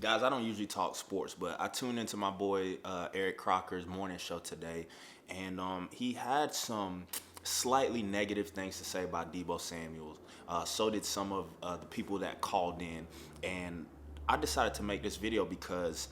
Guys, I don't usually talk sports, but I tuned into my boy Eric Crocker's morning show today, and he had some slightly negative things to say about Deebo Samuel. So did some of the people that called in, and I decided to make this video because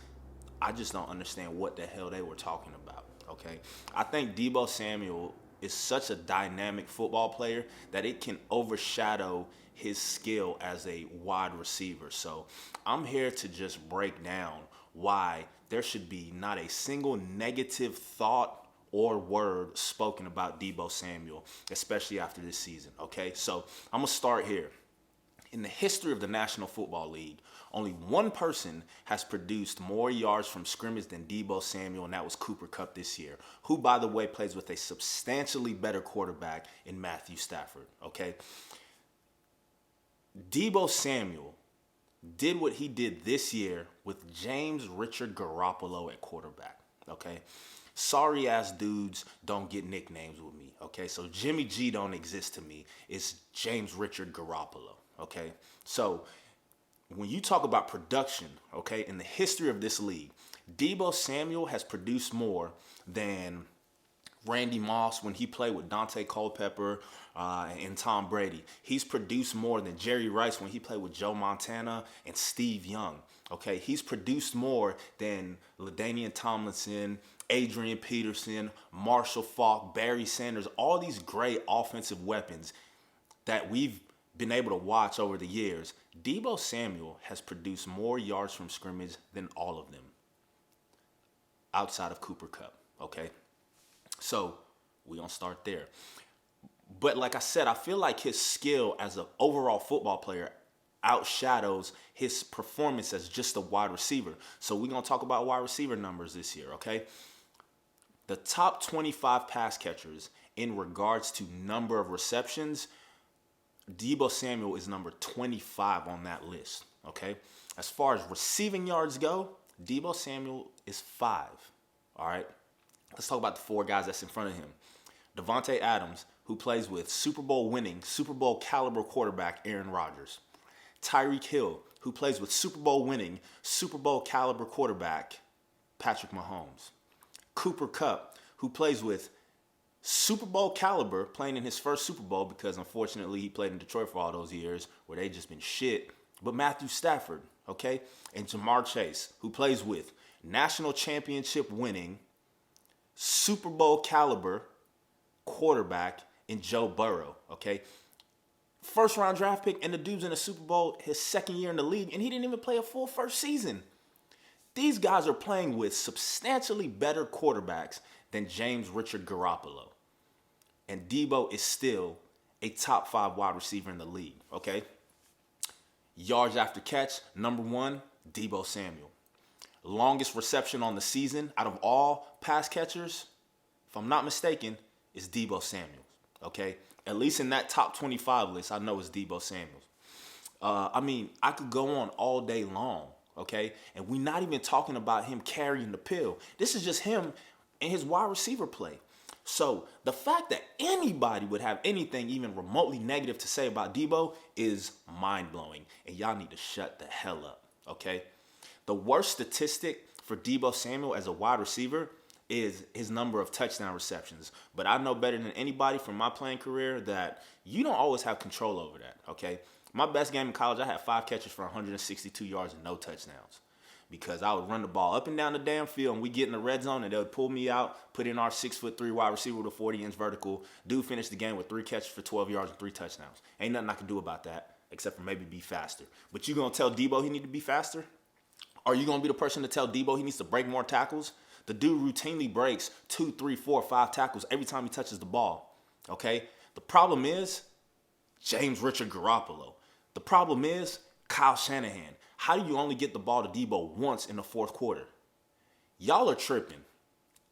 I just don't understand what the hell they were talking about. Okay, I think Deebo Samuel is such a dynamic football player that it can overshadow his skill as a wide receiver. So I'm here to just break down why there should be not a single negative thought or word spoken about Deebo Samuel, especially after this season. Okay, so I'm gonna start here. In the history of the National Football League, only one person has produced more yards from scrimmage than Deebo Samuel, and that was Cooper Kupp this year, who, by the way, plays with a substantially better quarterback in Matthew Stafford. Okay, Deebo Samuel did what he did this year with James Richard Garoppolo at quarterback. Okay, sorry ass dudes don't get nicknames with me. Okay, so Jimmy G don't exist to me. It's James Richard Garoppolo. Okay, so when you talk about production, okay, in the history of this league, Deebo Samuel has produced more than Randy Moss when he played with Dante Culpepper and Tom Brady. He's produced more than Jerry Rice when he played with Joe Montana and Steve Young. Okay, he's produced more than LaDainian Tomlinson, Adrian Peterson, Marshall Faulk, Barry Sanders, all these great offensive weapons that we've been able to watch over the years. Deebo Samuel has produced more yards from scrimmage than all of them outside of Cooper Kupp. Okay, so we're going to start there. But like I said, I feel like his skill as an overall football player outshadows his performance as just a wide receiver. So we're going to talk about wide receiver numbers this year, okay? The top 25 pass catchers in regards to number of receptions, Deebo Samuel is number 25 on that list, okay? As far as receiving yards go, Deebo Samuel is 5, all right? Let's talk about the 4 guys that's in front of him. Devontae Adams, who plays with Super Bowl winning, Super Bowl caliber quarterback Aaron Rodgers. Tyreek Hill, who plays with Super Bowl winning, Super Bowl caliber quarterback Patrick Mahomes. Cooper Kupp, who plays with Super Bowl caliber, playing in his first Super Bowl because unfortunately he played in Detroit for all those years where they just been shit, but Matthew Stafford, okay? And Jamar Chase, who plays with national championship winning, Super Bowl caliber quarterback in Joe Burrow, okay? First round draft pick, and the dude's in the Super Bowl his second year in the league, and he didn't even play a full first season. These guys are playing with substantially better quarterbacks than James Richard Garoppolo. And Deebo is still a top 5 wide receiver in the league, okay? Yards after catch, number 1, Deebo Samuel. Longest reception on the season out of all pass catchers, if I'm not mistaken, is Deebo Samuel, okay? At least in that top 25 list, I know it's Deebo Samuel. I could go on all day long, okay? And we're not even talking about him carrying the pill. This is just him and his wide receiver play. So the fact that anybody would have anything even remotely negative to say about Deebo is mind-blowing. And y'all need to shut the hell up, okay? The worst statistic for Deebo Samuel as a wide receiver is his number of touchdown receptions. But I know better than anybody from my playing career that you don't always have control over that, okay? My best game in college, I had 5 catches for 162 yards and no touchdowns. Because I would run the ball up and down the damn field, and we get in the red zone, and they would pull me out, put in our 6'3" wide receiver with a 40-inch vertical. Dude finished the game with 3 catches for 12 yards and 3 touchdowns. Ain't nothing I can do about that except for maybe be faster. But you gonna tell Deebo he need to be faster? Are you gonna be the person to tell Deebo he needs to break more tackles? The dude routinely breaks 2, 3, 4, 5 tackles every time he touches the ball. Okay? The problem is James Richard Garoppolo. The problem is Kyle Shanahan. How do you only get the ball to Deebo once in the 4th quarter? Y'all are tripping.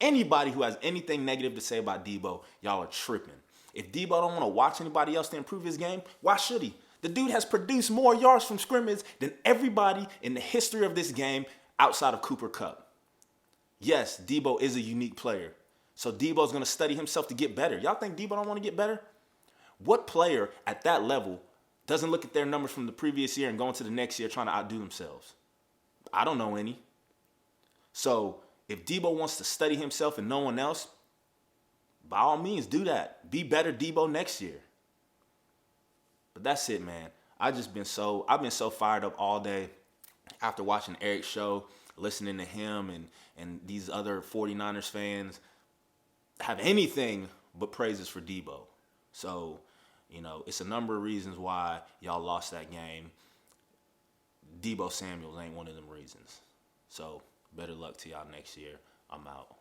Anybody who has anything negative to say about Deebo, y'all are tripping. If Deebo don't want to watch anybody else to improve his game, why should he? The dude has produced more yards from scrimmage than everybody in the history of this game outside of Cooper Kupp. Yes, Deebo is a unique player. So Deebo's going to study himself to get better. Y'all think Deebo don't want to get better? What player at that level doesn't look at their numbers from the previous year and go into the next year trying to outdo themselves? I don't know any. So if Deebo wants to study himself and no one else, by all means, do that. Be better Deebo next year. But that's it, man. I've been so fired up all day after watching Eric's show, listening to him and these other 49ers fans have anything but praises for Deebo. So, it's a number of reasons why y'all lost that game. Deebo Samuel ain't one of them reasons. So, better luck to y'all next year. I'm out.